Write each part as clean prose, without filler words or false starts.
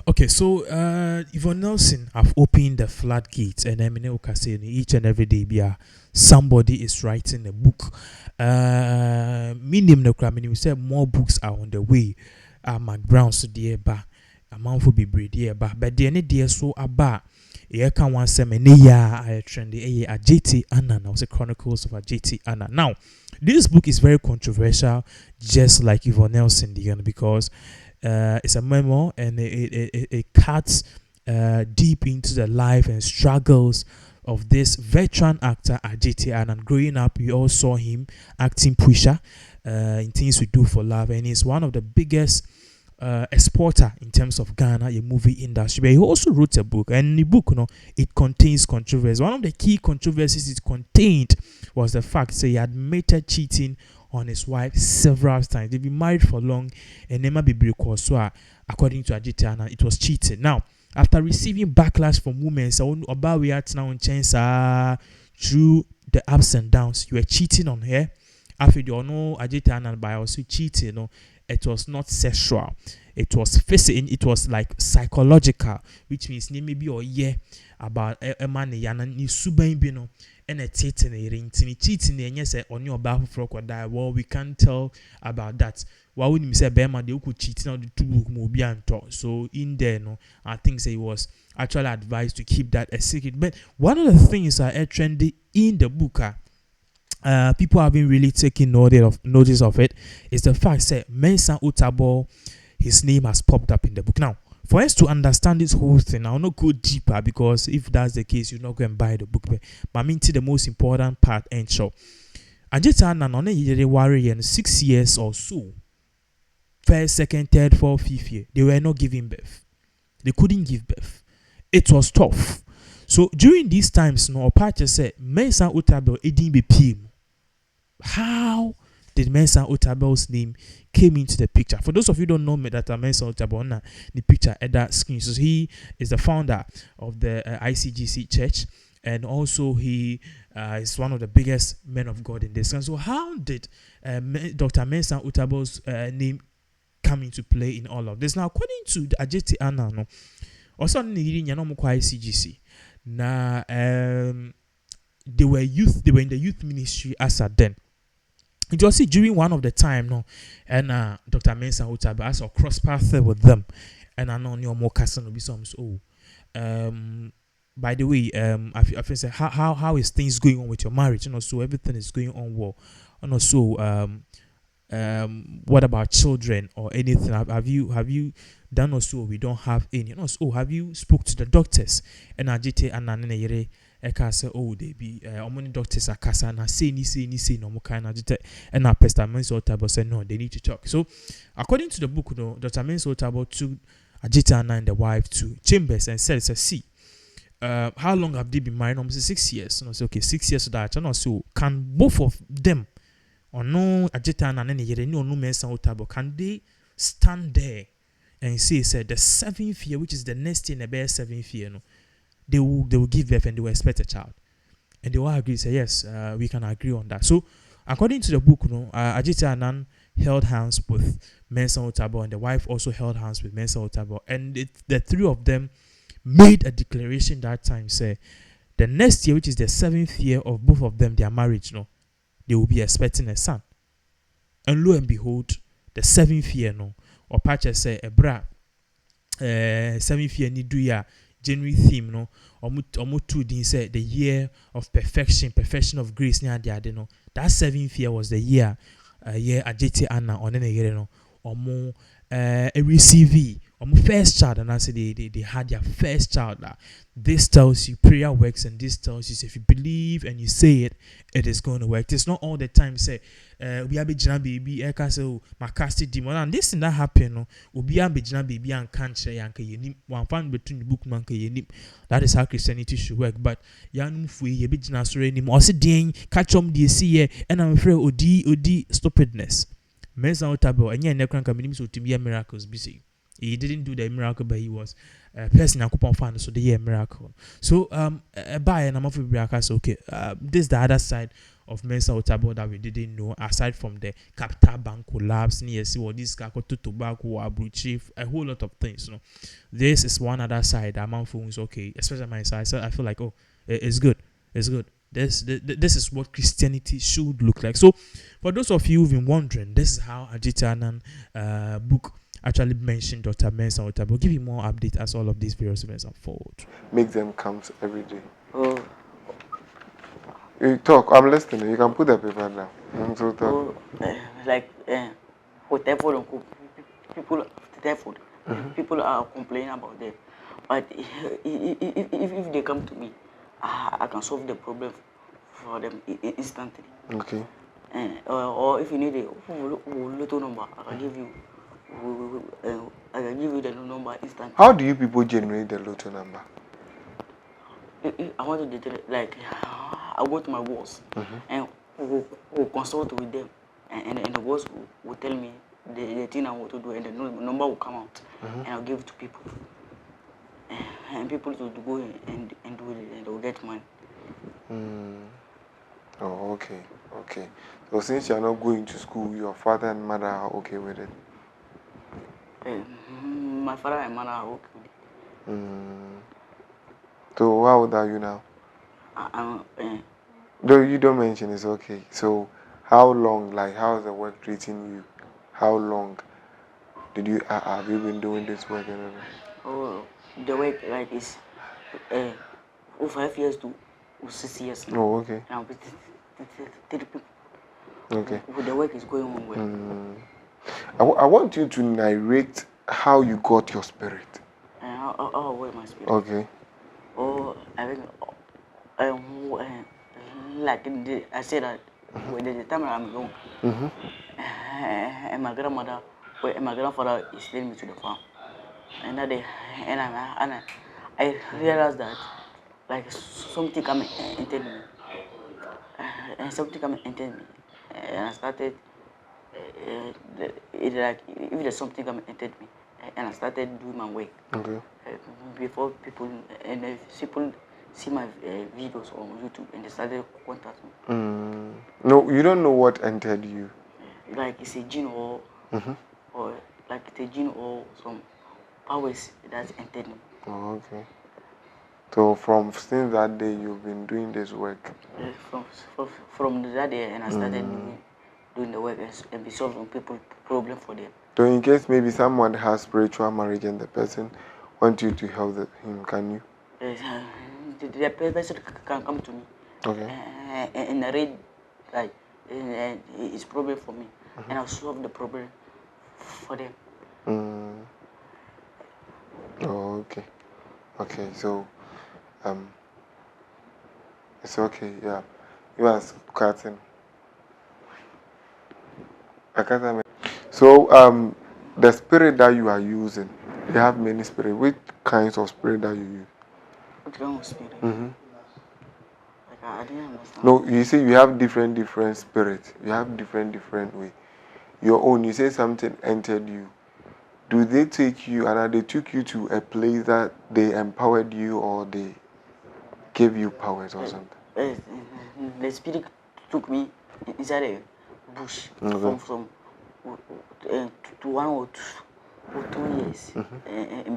Okay, so Yvonne Nelson have opened the floodgates, and I mean, say each and every day, somebody is writing a book. Medium no crime, we said more books are on the way. Mark Brown so dear ba, a man for be breed dear ba, but the any dear so about. Yeah, can one say me ya I trendy Adjetey Annan. I was a Chronicles of Adjetey Annan. Now, this book is very controversial, just like Yvonne Nelson, because it's a memoir and it cuts deep into the life and struggles of this veteran actor Adjetey Annan. Growing up, we all saw him acting Pusha in Things We Do for Love, and he's one of the biggest exporter in terms of Ghana, a movie industry. But he also wrote a book, and the book, it contains controversy. One of the key controversies it contained was the fact that he admitted cheating on his wife several times. They've been married for long, and never be break. So, according to Adjetey Annan, it was cheating. Now, after receiving backlash from women, so about we are now in chance through the ups and downs, you were cheating on her. After you know Adjetey Annan by also cheating, it was not sexual, it was physical, it was like psychological, which means maybe or about a man yana ni suban bino and a cheating and yes on your back for crocodile. Well, we can't tell about that. Why wouldn't you say Bema they could cheating on the two book mobianto? So in there, I think it was actually advised to keep that a secret. But one of the things that are trendy in the book people have been really taking notice of it is the fact that Mensah Otabil, his name has popped up in the book. Now, for us to understand this whole thing, I'll not go deeper because if that's the case, you're not going to buy the book. But I mean, to the most important part, and so Adjetey Annan on a warrior 6 years or so, first, second, third, fourth, fifth year, they were not giving birth. They couldn't give birth. It was tough. So during these times, Opache said, Mensah Otabil edin be PM. How did Mensah Otabil's name came into the picture? For those of you who don't know me, that Mensah Otabil, the picture at that screen. So he is the founder of the ICGC Church, and also he is one of the biggest men of God in this. And so how did Dr. Mensah Otabil's name come into play in all of this? Now, according to Adjetey Annan, also in ICGC, now they were in the youth ministry as at then. It was during one of the time, and Dr. Mensah Otabil as a cross path with them, and I know your more cousin will be some. So, by the way, I feel say how is things going on with your marriage? So everything is going on well, and also what about children or anything? Have you done also? We don't have any. So have you spoke to the doctors? And Adjetey Annan Eka say, oh, they be many doctors are kasa na say no more kind of and now Pastor Mensah Otabil said no, they need to talk. So according to the book, Dr. Mensah Otabil took Adjetey Annan and the wife to chambers and said, see, how long have they been married? Almost 6 years. And I said, okay, 6 years to that. And also, can both of them or no Adjetey Annan and no Mensah Otabil, can they stand there and say the 7th year, which is the next year, the best 7th year, they will give birth and they will expect a child, and they will agree, say yes, we can agree on that. So according to the book, Adjetey Annan held hands with Mensah Otabil, and the wife also held hands with Mensah Otabil, and the three of them made a declaration that time, say the next year, which is the 7th year of both of them, their marriage, they will be expecting a son. And lo and behold, the 7th year, or Pacha say a bra 7th year ni do ya January theme, omu two din say the year of perfection of grace ni ade that 7th year was the year Adjetey Annan on the year omu receive first child, and I said they had their first child. This tells you prayer works, and this tells you if you believe and you say it, it is going to work. It's not all the time say we have a jina baby, I can say my casted demon, and this thing that happen. We have a jina baby and can't say yanka you one fan between the book man you. That is how Christianity should work. But yanum fui ye be jina sorry ni mo say ding catch the see and I'm afraid odi stupidness. Mensah Otabil and yeah nekran kamini so to be miracles busy. He didn't do the miracle, but he was a person I could find, so the year miracle. So by and I'm off with okay, this is the other side of Mensah Otabil that we didn't know, aside from the Capital Bank collapse, near see what this guy got to tobacco, chief, a whole lot of things. This is one other side. Among phones, okay, especially my side. So I feel like, oh, it's good. It's good. This is what Christianity should look like. So, for those of you who've been wondering, this is how Adjetey Annan book actually mentioned Dr. Mensah Otabil. We'll give you more update as all of these various events unfold. Make them count every day. Oh. You talk. I'm listening. You can put the paper down. So talk. Whatever people, people are complaining about them. But if they come to me, I can solve the problem for them instantly. Okay. Or if you need a little number, I can give you. I can give you the number instantly. How do you people generate the lotto number? I want to like I go to my boss and we'll consult with them, and the boss will tell me the thing I want to do, and the number will come out, and I'll give it to people, and people will go and do it, and they'll get money. Oh, okay, okay. So since you're not going to school, your father and mother are okay with it? My father and mother are okay with it. So how old are you now? Though you don't mention, it's okay. So how long, like how is the work treating you? How long did you have you been doing this work? Oh, the work like is 5 years to 6 years now. Oh, okay. Now with 3 people. Okay. The work is going on well. I want you to narrate how you got your spirit. How was my spirit? Okay. Oh, I think like I said that when the time I'm young, and my grandmother, and my grandfather is taking me to the farm, and that day, and I realized that like something come and entered me, and something come and entered me, and I started it like if there's something come and entered me, and I started doing my work. Okay. Before people and people see my videos on YouTube and they started contacting me. No, you don't know what entered you. Like it's a gene or like it's a gene or some powers that entered me. Oh, okay. So from since that day you've been doing this work. From that day, and I started doing the work and be solving people problem for them. So in case maybe someone has spiritual marriage and the person wants you to help him, can you? The person can come to me. Okay. And narrate like it's problem for me, and I'll solve the problem for them. Oh, okay. Okay, so it's okay, yeah. You are cutting. So the spirit that you are using, you have many spirits. Which kinds of spirit that you use? What kind of spirit? Like I didn't understand. No, you see you have different spirits. You have different way. Your own, you say something entered you. Do they take you, and they took you to a place that they empowered you, or they gave you powers or something? The spirit took me inside a bush from 1 or 2 years, and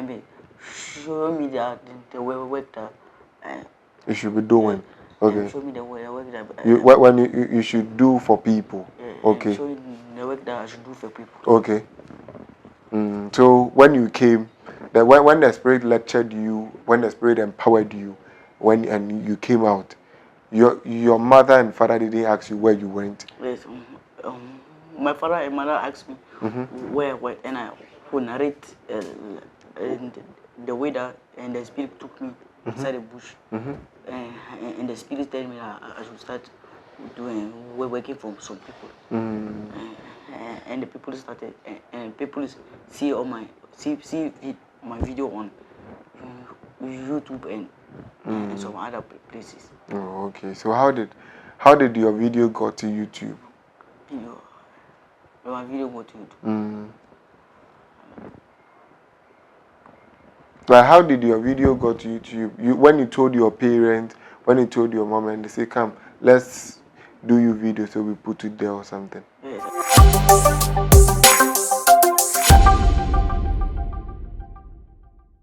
be showing me the work that you should be doing. Okay. Show me the work that when you should do for people. Okay. Show me the work that I should do for people. Okay. So when you came, when the spirit lectured you, when the spirit empowered you, and you came out, your mother and father didn't ask you where you went. Yes. My father and mother asked me where, and I would narrate the way that and the spirit took me inside the bush, and the spirit told me that I should start working for some people, and the people started, and people see my video on YouTube and some other places. Oh, okay. So how did your video go to YouTube? My video go to YouTube. Like how did your video go to YouTube? When you told your parents, when you told your mom, and they say, "Come, let's do you video so we put it there or something? Yes.